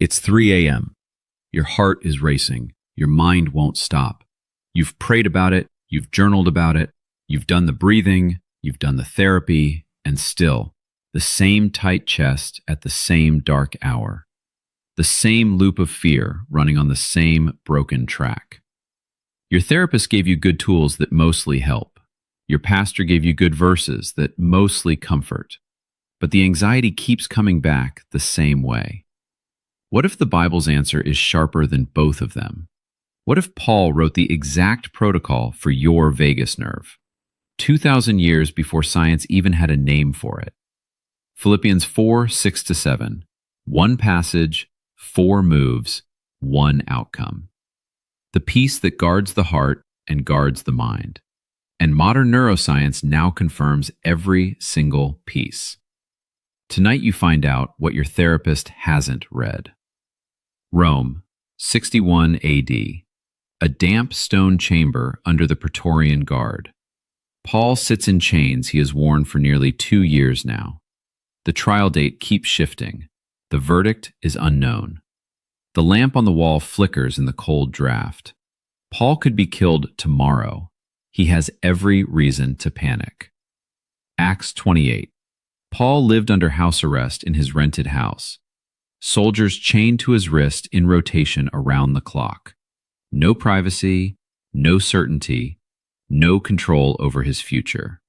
It's 3 a.m. Your heart is racing. Your mind won't stop. You've prayed about it. You've journaled about it. You've done the breathing. You've done the therapy. And still, the same tight chest at the same dark hour. The same loop of fear running on the same broken track. Your therapist gave you good tools that mostly help. Your pastor gave you good verses that mostly comfort. But the anxiety keeps coming back the same way. What if the Bible's answer is sharper than both of them? What if Paul wrote the exact protocol for your vagus nerve, 2,000 years before science even had a name for it? Philippians 4:6-7. One passage, 4 moves, 1 outcome. The peace that guards the heart and guards the mind. And modern neuroscience now confirms every single piece. Tonight you find out what your therapist hasn't read. Rome, 61 AD. A damp stone chamber under the Praetorian Guard. Paul sits in chains he has worn for nearly 2 years now. The trial date keeps shifting. The verdict is unknown. The lamp on the wall flickers in the cold draft. Paul could be killed tomorrow. He has every reason to panic. Acts 28. Paul lived under house arrest in his rented house. Soldiers chained to his wrist in rotation around the clock. No privacy, no certainty, no control over his future.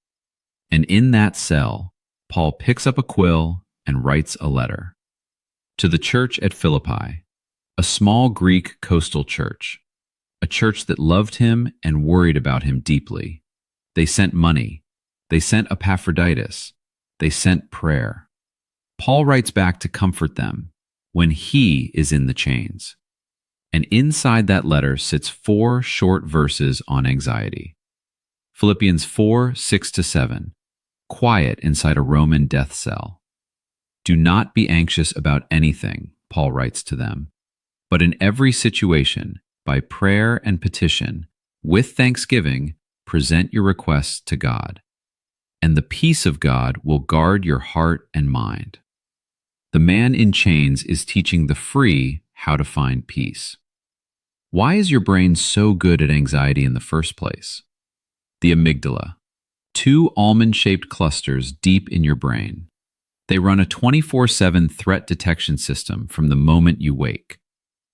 And in that cell, Paul picks up a quill and writes a letter. To the church at Philippi, a small Greek coastal church, a church that loved him and worried about him deeply. They sent money. They sent Epaphroditus. They sent prayer. Paul writes back to comfort them when he is in the chains. And inside that letter sits 4 short verses on anxiety. Philippians 4:6-7. Quiet inside a Roman death cell. Do not be anxious about anything, Paul writes to them, but in every situation, by prayer and petition, with thanksgiving, present your requests to God. And the peace of God will guard your heart and mind. The man in chains is teaching the free how to find peace. Why is your brain so good at anxiety in the first place? The amygdala. 2 almond-shaped clusters deep in your brain. They run a 24/7 threat detection system from the moment you wake.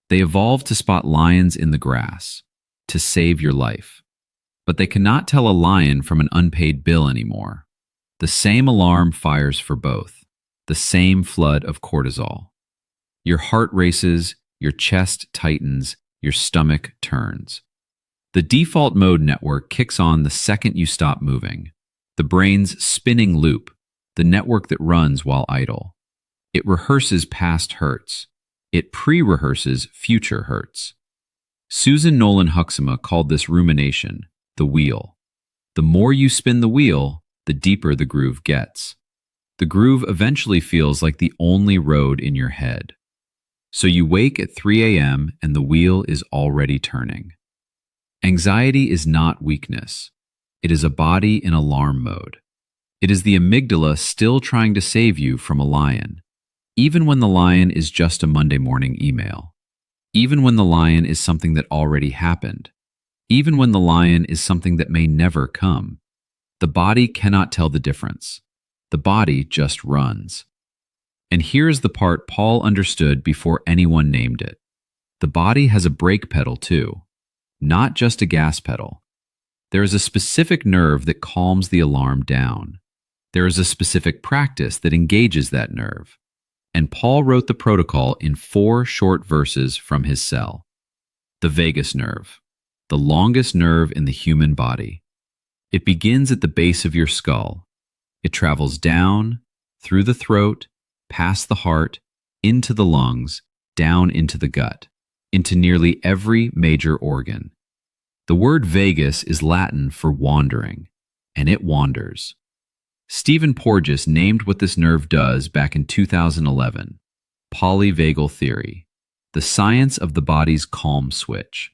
They evolved to spot lions in the grass, to save your life. But they cannot tell a lion from an unpaid bill anymore. The same alarm fires for both, the same flood of cortisol. Your heart races, your chest tightens, your stomach turns. The default mode network kicks on the second you stop moving. The brain's spinning loop, the network that runs while idle. It rehearses past hurts. It pre-rehearses future hurts. Susan Nolan Huxema called this rumination the wheel. The more you spin the wheel, the deeper the groove gets. The groove eventually feels like the only road in your head. So you wake at 3 a.m. and the wheel is already turning. Anxiety is not weakness. It is a body in alarm mode. It is the amygdala still trying to save you from a lion, even when the lion is just a Monday morning email, even when the lion is something that already happened, even when the lion is something that may never come. The body cannot tell the difference. The body just runs. And here's the part Paul understood before anyone named it. The body has a brake pedal too, not just a gas pedal. There is a specific nerve that calms the alarm down. There is a specific practice that engages that nerve. And Paul wrote the protocol in 4 short verses from his cell. The vagus nerve, the longest nerve in the human body. It begins at the base of your skull. It travels down, through the throat, past the heart, into the lungs, down into the gut, into nearly every major organ. The word vagus is Latin for wandering, and it wanders. Stephen Porges named what this nerve does back in 2011, polyvagal theory, the science of the body's calm switch.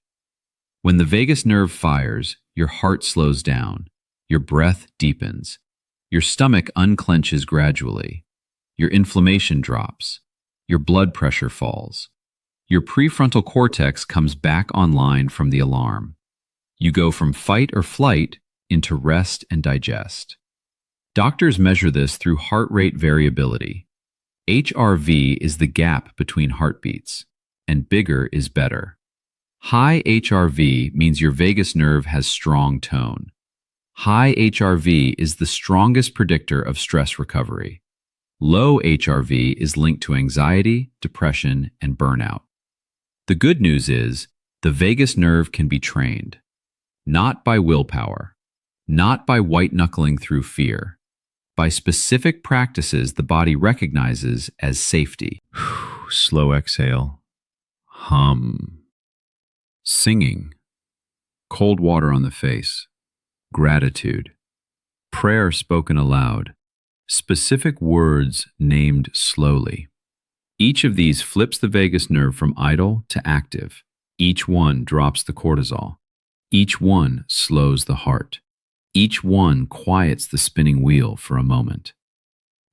When the vagus nerve fires, your heart slows down, your breath deepens, your stomach unclenches gradually, your inflammation drops, your blood pressure falls, Your prefrontal cortex comes back online from the alarm. You go from fight or flight into rest and digest. Doctors measure this through heart rate variability. HRV is the gap between heartbeats, and bigger is better. High HRV means your vagus nerve has strong tone. High HRV is the strongest predictor of stress recovery. Low HRV is linked to anxiety, depression, and burnout. The good news is the vagus nerve can be trained, not by willpower, not by white-knuckling through fear, by specific practices the body recognizes as safety. Slow exhale. Hum. Singing. Cold water on the face. Gratitude. Prayer spoken aloud. Specific words named slowly. Each of these flips the vagus nerve from idle to active. Each one drops the cortisol. Each one slows the heart. Each one quiets the spinning wheel for a moment.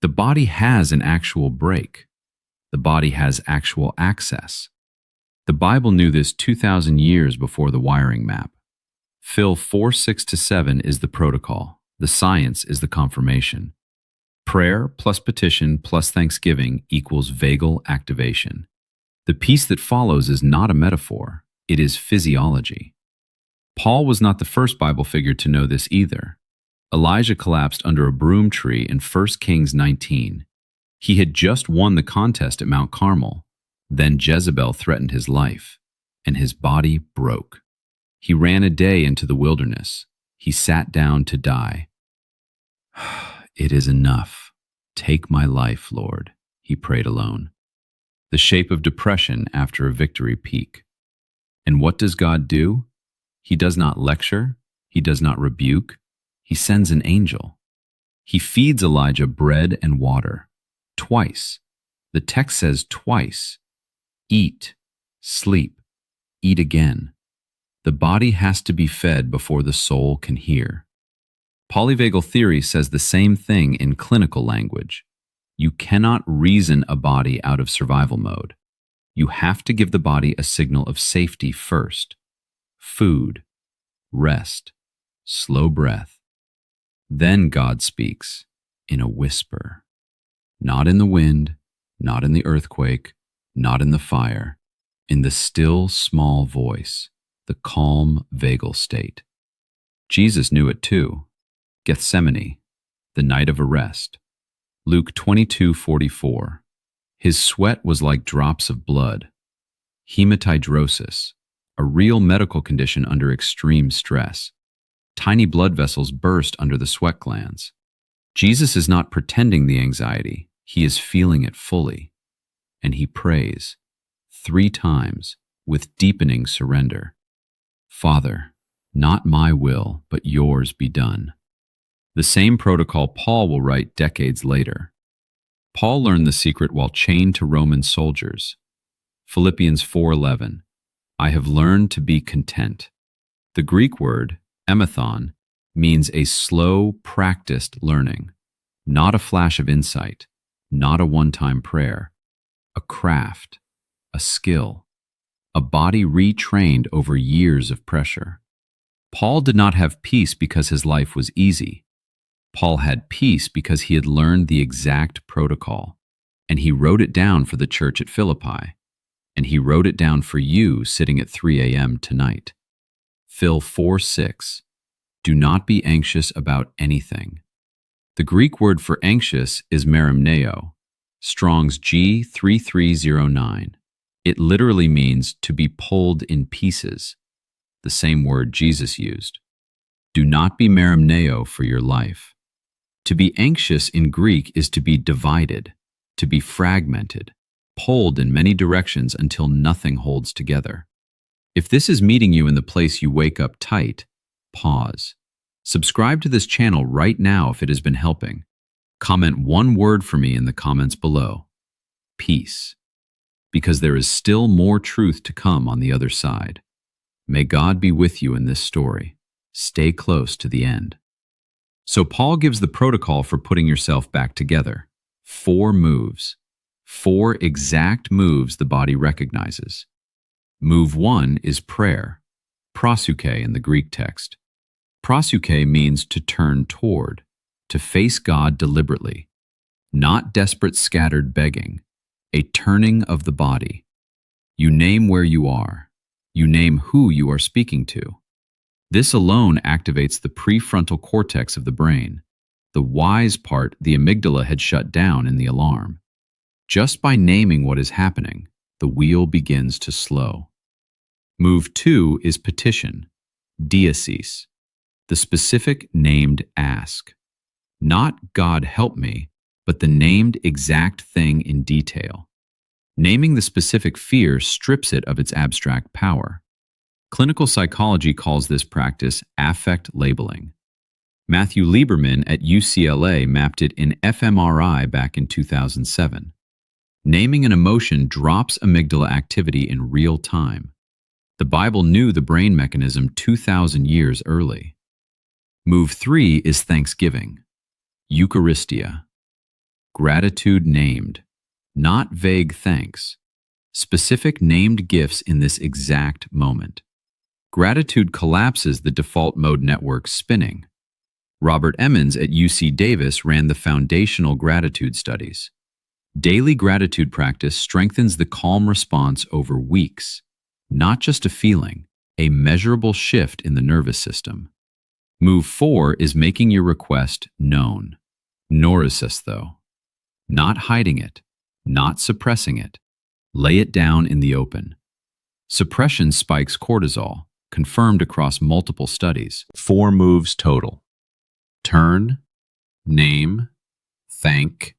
The body has an actual break. The body has actual access. The Bible knew this 2,000 years before the wiring map. Phil 4:6-7 is the protocol. The science is the confirmation. Prayer plus petition plus thanksgiving equals vagal activation. The piece that follows is not a metaphor. It is physiology. Paul was not the first Bible figure to know this either. Elijah collapsed under a broom tree in 1 Kings 19. He had just won the contest at Mount Carmel. Then Jezebel threatened his life, and his body broke. He ran a day into the wilderness. He sat down to die. It is enough. Take my life, Lord, he prayed alone. The shape of depression after a victory peak. And what does God do? He does not lecture. He does not rebuke. He sends an angel. He feeds Elijah bread and water. Twice. The text says twice. Eat, sleep, eat again. The body has to be fed before the soul can hear. Polyvagal theory says the same thing in clinical language. You cannot reason a body out of survival mode. You have to give the body a signal of safety first. Food, rest, slow breath. Then God speaks in a whisper. Not in the wind, not in the earthquake, not in the fire, in the still, small voice, the calm, vagal state. Jesus knew it too. Gethsemane, the night of arrest. Luke 22:44. His sweat was like drops of blood. Hematidrosis, a real medical condition under extreme stress. Tiny blood vessels burst under the sweat glands. Jesus is not pretending the anxiety. He is feeling it fully. And he prays 3 times with deepening surrender. Father, not my will, but yours be done. The same protocol Paul will write decades later. Paul learned the secret while chained to Roman soldiers. Philippians 4:11. I have learned to be content. The Greek word, emathon, means a slow, practiced learning, not a flash of insight, not a one-time prayer, a craft, a skill, a body retrained over years of pressure. Paul did not have peace because his life was easy. Paul had peace because he had learned the exact protocol, and he wrote it down for the church at Philippi, and he wrote it down for you sitting at 3 a.m. tonight. Phil 4:6. Do not be anxious about anything. The Greek word for anxious is merimneo, Strong's G3309. It literally means to be pulled in pieces, the same word Jesus used. Do not be merimneo for your life. To be anxious in Greek is to be divided, to be fragmented, pulled in many directions until nothing holds together. If this is meeting you in the place you wake up tight, pause. Subscribe to this channel right now if it has been helping. Comment one word for me in the comments below. Peace. Because there is still more truth to come on the other side. May God be with you in this story. Stay close to the end. So Paul gives the protocol for putting yourself back together. 4 moves. 4 exact moves the body recognizes. Move 1 is prayer, prosuke in the Greek text. Prosuke means to turn toward, to face God deliberately, not desperate scattered begging, a turning of the body. You name where you are. You name who you are speaking to. This alone activates the prefrontal cortex of the brain, the wise part the amygdala had shut down in the alarm. Just by naming what is happening, the wheel begins to slow. Move 2 is petition, diasis, the specific named ask. Not God help me, but the named exact thing in detail. Naming the specific fear strips it of its abstract power. Clinical psychology calls this practice affect labeling. Matthew Lieberman at UCLA mapped it in fMRI back in 2007. Naming an emotion drops amygdala activity in real time. The Bible knew the brain mechanism 2,000 years early. Move 3 is thanksgiving, Eucharistia. Gratitude named, not vague thanks. Specific named gifts in this exact moment. Gratitude collapses the default mode network spinning. Robert Emmons at UC Davis ran the foundational gratitude studies. Daily gratitude practice strengthens the calm response over weeks, not just a feeling, a measurable shift in the nervous system. Move 4 is making your request known. Neuroscience, though. Not hiding it, not suppressing it. Lay it down in the open. Suppression spikes cortisol, confirmed across multiple studies. 4 moves total. Turn, name, thank,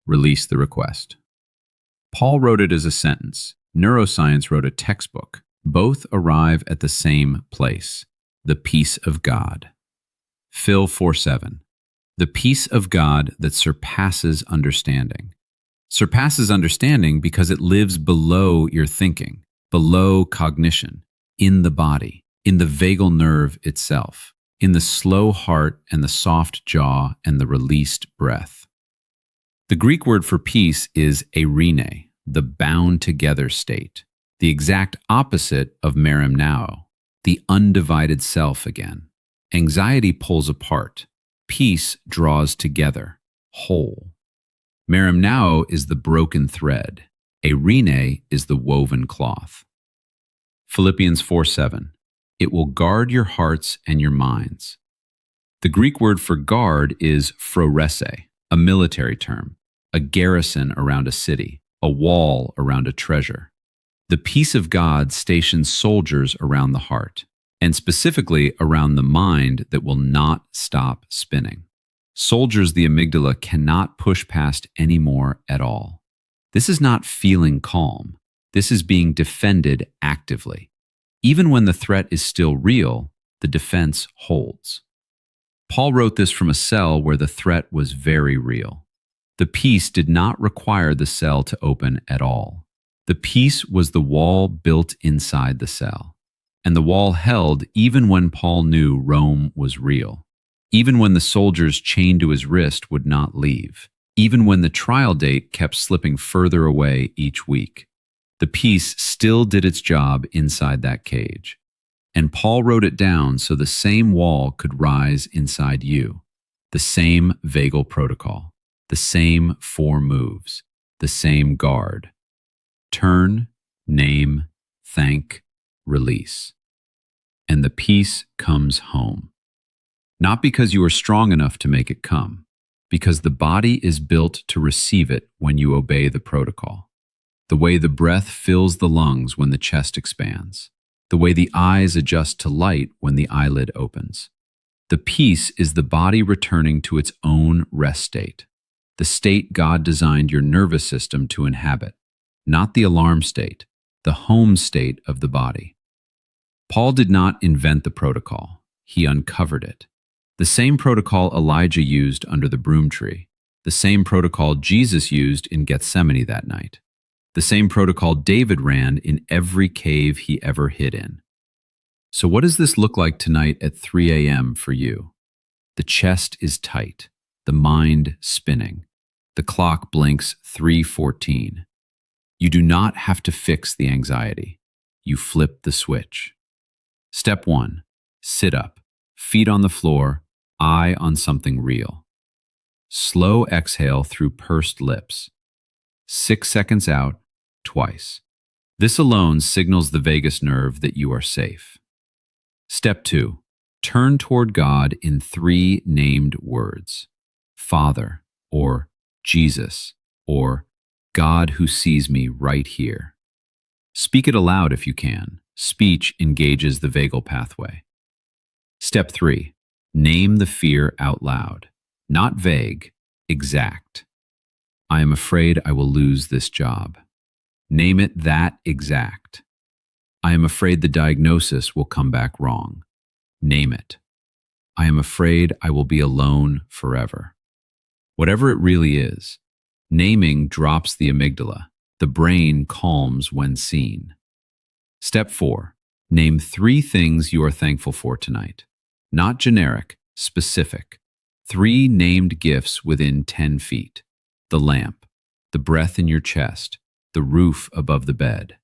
release the request. Paul wrote it as a sentence. Neuroscience wrote a textbook. Both arrive at the same place, the peace of God. Phil 4:7. The peace of God that surpasses understanding. Surpasses understanding because it lives below your thinking, below cognition, in the body, in the vagal nerve itself, in the slow heart and the soft jaw and the released breath. The Greek word for peace is eirene, the bound together state, the exact opposite of merimnao, the undivided self again. Anxiety pulls apart. Peace draws together, whole. Merimnao is the broken thread. Eirene is the woven cloth. Philippians 4:7. It will guard your hearts and your minds. The Greek word for guard is phrourese, a military term, a garrison around a city, a wall around a treasure. The peace of God stations soldiers around the heart, and specifically around the mind that will not stop spinning. Soldiers the amygdala cannot push past anymore at all. This is not feeling calm. This is being defended actively. Even when the threat is still real, the defense holds. Paul wrote this from a cell where the threat was very real. The peace did not require the cell to open at all. The peace was the wall built inside the cell. And the wall held even when Paul knew Rome was real. Even when the soldiers chained to his wrist would not leave. Even when the trial date kept slipping further away each week. The peace still did its job inside that cage. And Paul wrote it down so the same wall could rise inside you. The same vagal protocol. The same 4 moves. The same guard. Turn, name, thank, release. And the peace comes home. Not because you are strong enough to make it come, because the body is built to receive it when you obey the protocol. The way the breath fills the lungs when the chest expands. The way the eyes adjust to light when the eyelid opens. The peace is the body returning to its own rest state, the state God designed your nervous system to inhabit, not the alarm state, the home state of the body. Paul did not invent the protocol. He uncovered it. The same protocol Elijah used under the broom tree. The same protocol Jesus used in Gethsemane that night. The same protocol David ran in every cave he ever hid in. So what does this look like tonight at 3 a.m. for you? The chest is tight, the mind spinning. The clock blinks 3:14. You do not have to fix the anxiety. You flip the switch. Step 1. Sit up, feet on the floor, eye on something real. Slow exhale through pursed lips. 6 seconds out, twice. This alone signals the vagus nerve that you are safe. Step 2. Turn toward God in 3 named words: Father, or Jesus, or God who sees me right here. Speak it aloud if you can. Speech engages the vagal pathway. Step 3. Name the fear out loud. Not vague, exact. I am afraid I will lose this job. Name it that exact. I am afraid the diagnosis will come back wrong. Name it. I am afraid I will be alone forever. Whatever it really is, naming drops the amygdala. The brain calms when seen. Step 4. Name 3 things you are thankful for tonight. Not generic, specific. 3 named gifts within 10 feet. The lamp, the breath in your chest, the roof above the bed.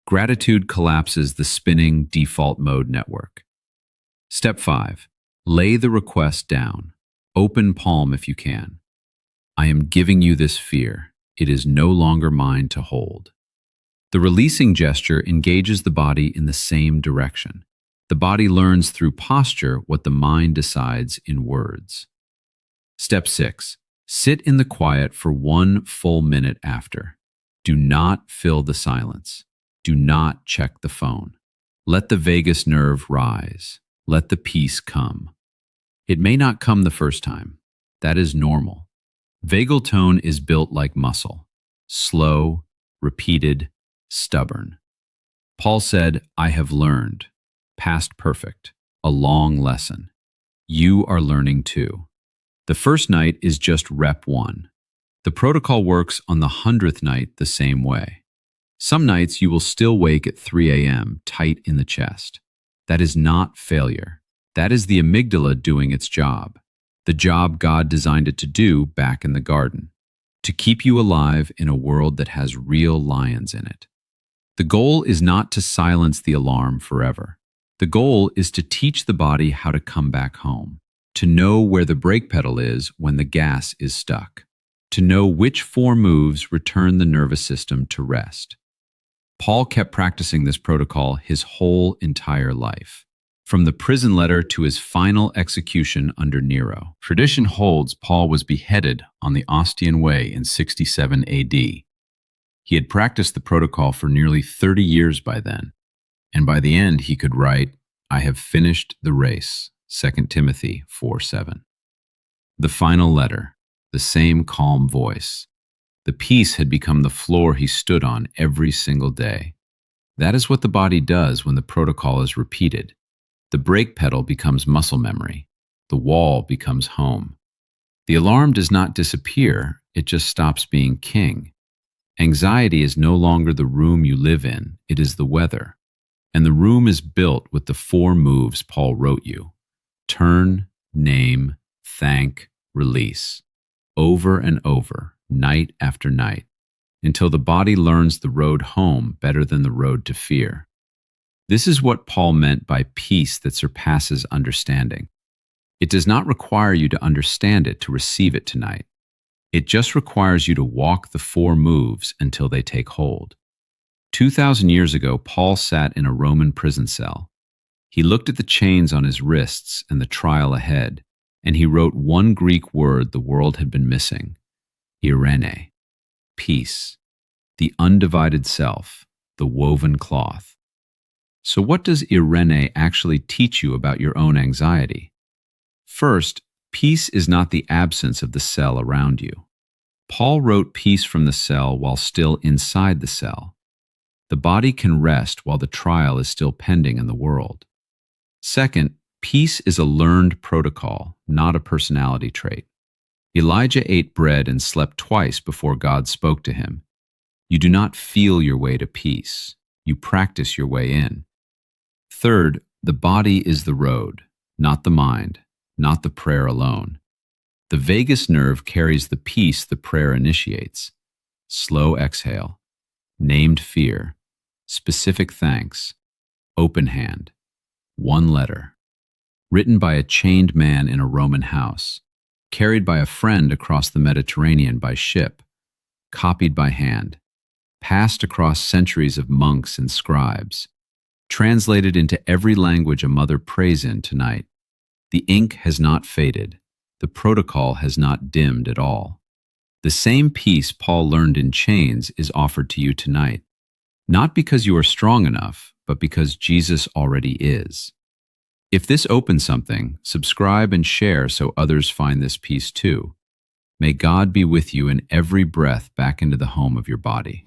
Gratitude collapses the spinning default mode network. Step 5. Lay the request down. Open palm if you can. I am giving you this fear. It is no longer mine to hold. The releasing gesture engages the body in the same direction. The body learns through posture what the mind decides in words. Step 6. Sit in the quiet for 1 full minute after. Do not fill the silence. Do not check the phone. Let the vagus nerve rise. Let the peace come. It may not come the first time. That is normal. Vagal tone is built like muscle. Slow, repeated, stubborn. Paul said, I have learned. Past perfect. A long lesson. You are learning too. The first night is just rep 1. The protocol works on the 100th night the same way. Some nights you will still wake at 3 a.m. tight in the chest. That is not failure. That is the amygdala doing its job. The job God designed it to do back in the garden. To keep you alive in a world that has real lions in it. The goal is not to silence the alarm forever. The goal is to teach the body how to come back home. To know where the brake pedal is when the gas is stuck. To know which 4 moves return the nervous system to rest. Paul kept practicing this protocol his whole entire life, from the prison letter to his final execution under Nero. Tradition holds Paul was beheaded on the Ostian Way in 67 AD. He had practiced the protocol for nearly 30 years by then, and by the end he could write, I have finished the race, 2 Timothy 4:7. The final letter, the same calm voice. The peace had become the floor he stood on every single day. That is what the body does when the protocol is repeated. The brake pedal becomes muscle memory. The wall becomes home. The alarm does not disappear, it just stops being king. Anxiety is no longer the room you live in, it is the weather. And the room is built with the 4 moves Paul wrote you. Turn, name, thank, release. Over and over, night after night, until the body learns the road home better than the road to fear. This is what Paul meant by peace that surpasses understanding. It does not require you to understand it to receive it tonight. It just requires you to walk the 4 moves until they take hold. 2,000 years ago, Paul sat in a Roman prison cell. He looked at the chains on his wrists and the trial ahead, and he wrote one Greek word the world had been missing: eirene, peace, the undivided self, the woven cloth. So what does eirene actually teach you about your own anxiety? First, peace is not the absence of the cell around you. Paul wrote peace from the cell while still inside the cell. The body can rest while the trial is still pending in the world. Second, peace is a learned protocol, not a personality trait. Elijah ate bread and slept twice before God spoke to him. You do not feel your way to peace. You practice your way in. Third, the body is the road, not the mind, not the prayer alone. The vagus nerve carries the peace the prayer initiates. Slow exhale, named fear, specific thanks, open hand, one letter. Written by a chained man in a Roman house, carried by a friend across the Mediterranean by ship, copied by hand, passed across centuries of monks and scribes, translated into every language a mother prays in tonight. The ink has not faded, the protocol has not dimmed at all. The same peace Paul learned in chains is offered to you tonight, not because you are strong enough, but because Jesus already is. If this opens something, subscribe and share so others find this peace too. May God be with you in every breath back into the home of your body.